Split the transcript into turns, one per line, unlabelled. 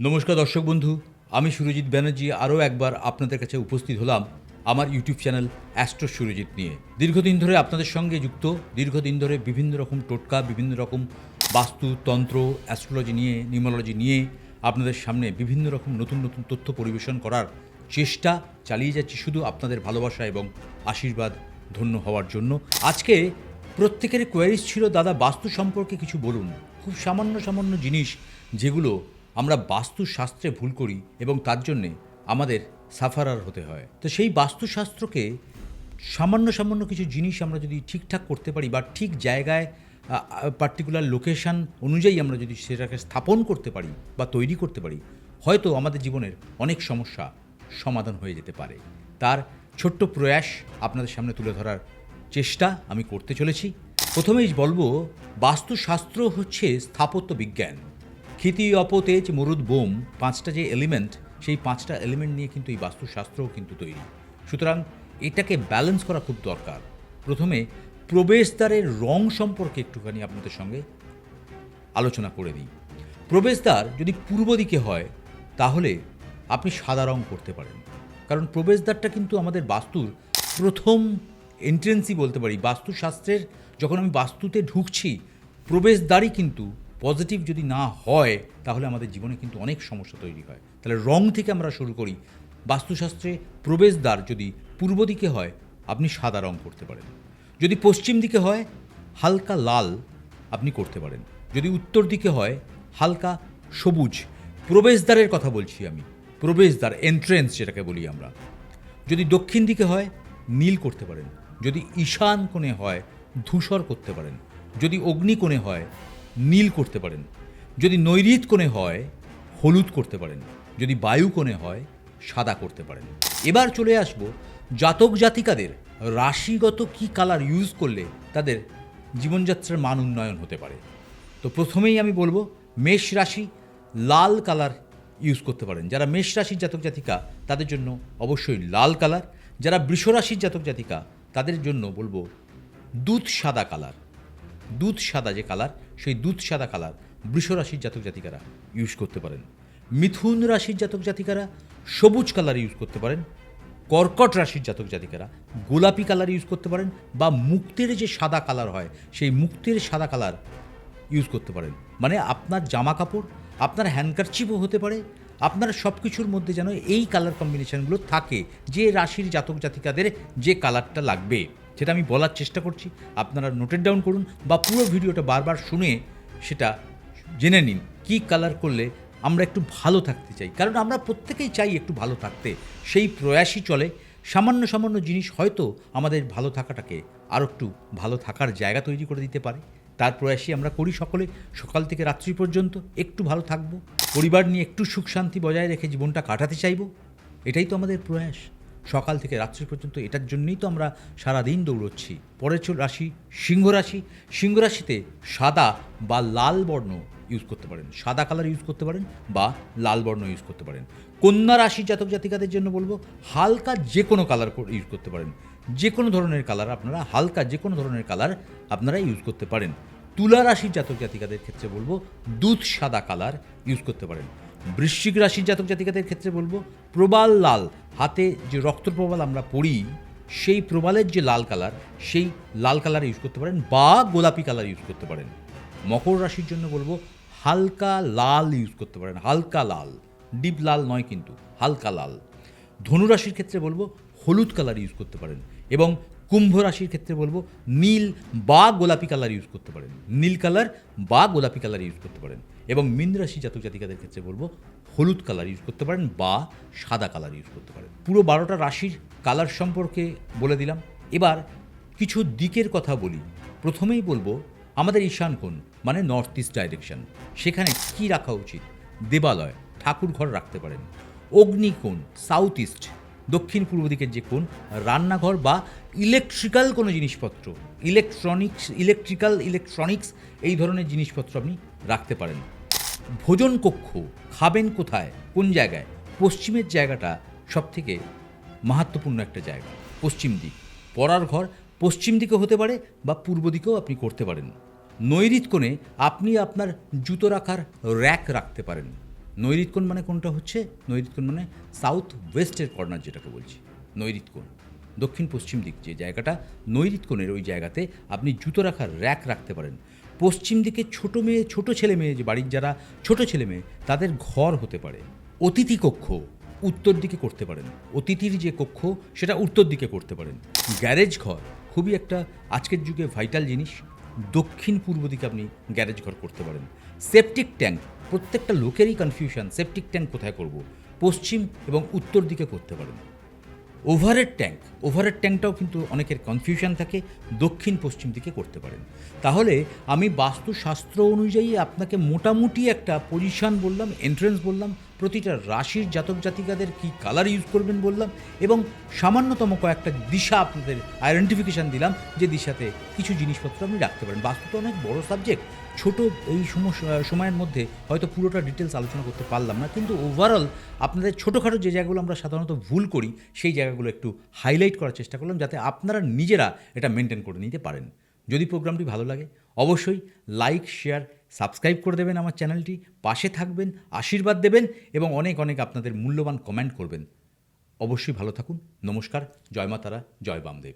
নমস্কার দর্শক বন্ধু, আমি সুরজিৎ ব্যানার্জি আরও একবার আপনাদের কাছে উপস্থিত হলাম আমার ইউটিউব চ্যানেল অ্যাস্ট্রো সুরজিৎ নিয়ে। দীর্ঘদিন ধরে আপনাদের সঙ্গে যুক্ত, দীর্ঘদিন ধরে বিভিন্ন রকম টোটকা, বিভিন্ন রকম বাস্তু, তন্ত্র, অ্যাস্ট্রোলজি নিয়ে, নিউমারোলজি নিয়ে আপনাদের সামনে বিভিন্ন রকম নতুন নতুন তথ্য পরিবেশন করার চেষ্টা চালিয়ে যাচ্ছি শুধু আপনাদের ভালোবাসা এবং আশীর্বাদ ধন্য হওয়ার জন্য। আজকে প্রত্যেকের কোয়ারিজ ছিল, দাদা বাস্তু সম্পর্কে কিছু বলুন। খুব সামান্য সামান্য জিনিস যেগুলো আমরা বাস্তুশাস্ত্রে ভুল করি এবং তার জন্যে আমাদের সাফারার হতে হয়। তো সেই বাস্তুশাস্ত্রকে সামান্য সামান্য কিছু জিনিস আমরা যদি ঠিকঠাক করতে পারি বা ঠিক জায়গায় পার্টিকুলার লোকেশান অনুযায়ী আমরা যদি সেটাকে স্থাপন করতে পারি বা তৈরি করতে পারি, হয়তো আমাদের জীবনের অনেক সমস্যা সমাধান হয়ে যেতে পারে। তার ছোট্ট প্রয়াস আপনাদের সামনে তুলে ধরার চেষ্টা আমি করতে চলেছি। প্রথমেই বলবো, বাস্তুশাস্ত্র হচ্ছে স্থাপত্য বিজ্ঞান। ক্ষিতি, অপ, তেজ, মরুদ, বোম, পাঁচটা যে এলিমেন্ট, সেই পাঁচটা এলিমেন্ট নিয়ে কিন্তু এই বাস্তুশাস্ত্রও কিন্তু তৈরি। সুতরাং এটাকে ব্যালেন্স করা খুব দরকার। প্রথমে প্রবেশদ্বারের রং সম্পর্কে একটুখানি আপনাদের সঙ্গে আলোচনা করে দিই। প্রবেশদ্বার যদি পূর্ব দিকে হয় তাহলে আপনি সাদা রং করতে পারেন, কারণ প্রবেশদ্বারটা কিন্তু আমাদের বাস্তুর প্রথম এন্ট্রেন্সই বলতে পারি। বাস্তুশাস্ত্রের যখন আমি বাস্তুতে ঢুকছি, প্রবেশদ্বারই কিন্তু পজিটিভ যদি না হয় তাহলে আমাদের জীবনে কিন্তু অনেক সমস্যা তৈরি হয়। তাহলে রং থেকে আমরা শুরু করি। বাস্তুশাস্ত্রে প্রবেশদ্বার যদি পূর্ব দিকে হয় আপনি সাদা রং করতে পারেন, যদি পশ্চিম দিকে হয় হালকা লাল আপনি করতে পারেন, যদি উত্তর দিকে হয় হালকা সবুজ। প্রবেশদ্বারের কথা বলছি আমি, প্রবেশদ্বার এন্ট্রেন্স যেটাকে বলি আমরা। যদি দক্ষিণ দিকে হয় নীল করতে পারেন, যদি ঈশান কোণে হয় ধূসর করতে পারেন, যদি অগ্নিকোণে হয় নীল করতে পারেন, যদি নৈঋত কোণে হয় হলুদ করতে পারেন, যদি বায়ু কোণে হয় সাদা করতে পারেন। এবার চলে আসব জাতক জাতিকাদের রাশিগত কি কালার ইউজ করলে তাদের জীবনযাত্রার মান উন্নয়ন হতে পারে। তো প্রথমেই আমি বলবো, মেষ রাশি লাল কালার ইউজ করতে পারেন। যারা মেষ রাশির জাতক জাতিকা তাদের জন্য অবশ্যই লাল কালার। যারা বৃষ রাশির জাতক জাতিকা তাদের জন্য বলবো দুধ সাদা কালার। দুধ সাদা যে কালার, সেই দুধ সাদা কালার বৃষ রাশির জাতক জাতিকারা ইউজ করতে পারেন। মিথুন রাশির জাতক জাতিকারা সবুজ কালার ইউজ করতে পারেন। কর্কট রাশির জাতক জাতিকারা গোলাপি কালার ইউজ করতে পারেন, বা মুক্তের যে সাদা কালার হয় সেই মুক্তের সাদা কালার ইউজ করতে পারেন। মানে আপনার জামা কাপড়, আপনার হ্যান্ডকারচিপও হতে পারে, আপনার সব কিছুর মধ্যে যেন এই কালার কম্বিনেশনগুলো থাকে। যে রাশির জাতক জাতিকাদের যে কালারটা লাগবে সেটা আমি বলার চেষ্টা করছি, আপনারা নোটেড ডাউন করুন বা পুরো ভিডিওটা বারবার শুনে সেটা জেনে নিন কী কালার করলে আমরা একটু ভালো থাকতে চাই। কারণ আমরা প্রত্যেকেই চাই একটু ভালো থাকতে, সেই প্রয়াসই চলে। সামান্য সামান্য জিনিস হয়তো আমাদের ভালো থাকাটাকে আরও একটু ভালো থাকার জায়গা তৈরি করে দিতে পারে। তার প্রয়াসই আমরা করি সকলে। সকাল থেকে রাত্রি পর্যন্ত একটু ভালো থাকবো, পরিবার নিয়ে একটু সুখ শান্তি বজায় রেখে জীবনটা কাটাতে চাইব, এটাই তো আমাদের প্রয়াস। সকাল থেকে রাত্রি পর্যন্ত এটার জন্যই তো আমরা সারাদিন দৌড়চ্ছি। পরের রাশি সিংহ রাশি। সিংহ রাশিতে সাদা বা লাল বর্ণ ইউজ করতে পারেন, সাদা কালার ইউজ করতে পারেন বা লাল বর্ণ ইউজ করতে পারেন। কন্যা রাশির জাতক জাতিকাদের জন্য বলবো হালকা যে কোনো কালার ইউজ করতে পারেন। যে কোনো ধরনের কালার আপনারা, হালকা যে কোনো ধরনের কালার আপনারা ইউজ করতে পারেন। তুলা রাশির জাতক জাতিকাদের ক্ষেত্রে বলবো দুধ সাদা কালার ইউজ করতে পারেন। বৃশ্চিক রাশির জাতক জাতিকাদের ক্ষেত্রে বলবো প্রবাল লাল, হাতে যে রক্ত প্রবাল আমরা পড়ি সেই প্রবালের যে লাল কালার, সেই লাল কালার ইউজ করতে পারেন বা গোলাপি কালার ইউজ করতে পারেন। মকর রাশির জন্য বলবো হালকা লাল ইউজ করতে পারেন, হালকা লাল, ডিপ লাল নয় কিন্তু হালকা লাল। ধনু রাশির ক্ষেত্রে বলবো হলুদ কালার ইউজ করতে পারেন, এবং কুম্ভ রাশির ক্ষেত্রে বলবো নীল বা গোলাপি কালার ইউজ করতে পারেন, নীল কালার বা গোলাপি কালার ইউজ করতে পারেন। এবং মীন রাশি জাতক জাতিকাদের ক্ষেত্রে বলবো হলুদ কালার ইউজ করতে পারেন বা সাদা কালার ইউজ করতে পারেন। পুরো 12টা রাশির কালার সম্পর্কে বলে দিলাম। এবার কিছু দিকের কথা বলি। প্রথমেই বলবো আমাদের ঈশান কোণ মানে নর্থ ইস্ট ডাইরেকশন, সেখানে কি রাখা উচিত? দেবালয়, ঠাকুর ঘর রাখতে পারেন। অগ্নিকোণ সাউথ ইস্ট, দক্ষিণ পূর্ব দিকের যে কোণ, রান্নাঘর বা ইলেকট্রিক্যাল কোনো জিনিসপত্র, ইলেকট্রনিক্স এই ধরনের জিনিসপত্র আপনি রাখতে পারেন। ভোজন কক্ষ, খাবেন কোথায়, কোন জায়গায়? পশ্চিমের জায়গাটা সবথেকে মাহাত্ম্যপূর্ণ একটা জায়গা, পশ্চিম দিক। পড়ার ঘর পশ্চিম দিকে হতে পারে বা পূর্ব দিকেও আপনি করতে পারেন। নৈঋত কোণে আপনি আপনার জুতো রাখার র্যাক রাখতে পারেন। নৈঋত্যকোণ মানে কোনটা হচ্ছে, নৈঋত্যকোণ মানে সাউথ ওয়েস্টের কর্নার যেটাকে বলছি নৈঋত্যকোণ, দক্ষিণ পশ্চিম দিক যে জায়গাটা নৈঋত্যকোণের ওই জায়গাতে আপনি জুতো রাখার র্যাক রাখতে পারেন। পশ্চিম দিকে ছোট ছেলে মেয়ে যে বাড়ির যারা ছোট ছেলে মেয়ে তাদের ঘর হতে পারে। অতিথি কক্ষ উত্তর দিকে করতে পারেন, অতিথির যে কক্ষ সেটা উত্তর দিকে করতে পারেন। গ্যারেজ ঘর খুবই একটা আজকের যুগে ভাইটাল জিনিস, দক্ষিণ পূর্ব দিকে আপনি গ্যারেজ ঘর করতে পারেন। সেপটিক ট্যাঙ্ক, প্রত্যেকটা লোকেরই কনফিউশন সেপটিক ট্যাঙ্ক কোথায় করব, পশ্চিম এবং উত্তর দিকে করতে পারেন। ওভারের ট্যাঙ্কটাও কিন্তু অনেকের কনফিউশন থাকে, দক্ষিণ পশ্চিম দিকে করতে পারেন। তাহলে আমি বাস্তুশাস্ত্র অনুযায়ী আপনাকে মোটামুটি একটা পজিশন বললাম, এন্ট্রেন্স বললাম, প্রতিটা রাশির জাতক জাতিকাদের কী কালার ইউজ করবেন বললাম, এবং সামান্যতম কয়েকটা দিশা আপনাদের আইডেন্টিফিকেশান দিলাম যে দিশাতে কিছু জিনিসপত্র আপনি রাখতে পারেন। বাস্তু তো অনেক বড় সাবজেক্ট, ছোট এই সময়ের মধ্যে হয়তো পুরোটা ডিটেলস আলোচনা করতে পারলাম না, কিন্তু ওভারঅল আপনাদের ছোটোখাটো যে জায়গাগুলো আমরা সাধারণত ভুল করি সেই জায়গাগুলো একটু হাইলাইট করার চেষ্টা করলাম যাতে আপনারা নিজেরা এটা মেনটেন করে নিতে পারেন। যদি প্রোগ্রামটি ভালো লাগে অবশ্যই লাইক, শেয়ার, সাবস্ক্রাইব করে দেবেন আমার চ্যানেলটি, পাশে থাকবেন, আশীর্বাদ দেবেন এবং অনেক অনেক আপনাদের মূল্যবান কমেন্ট করবেন। অবশ্যই ভালো থাকুন। নমস্কার, জয় মা তারা, জয় বামদেব।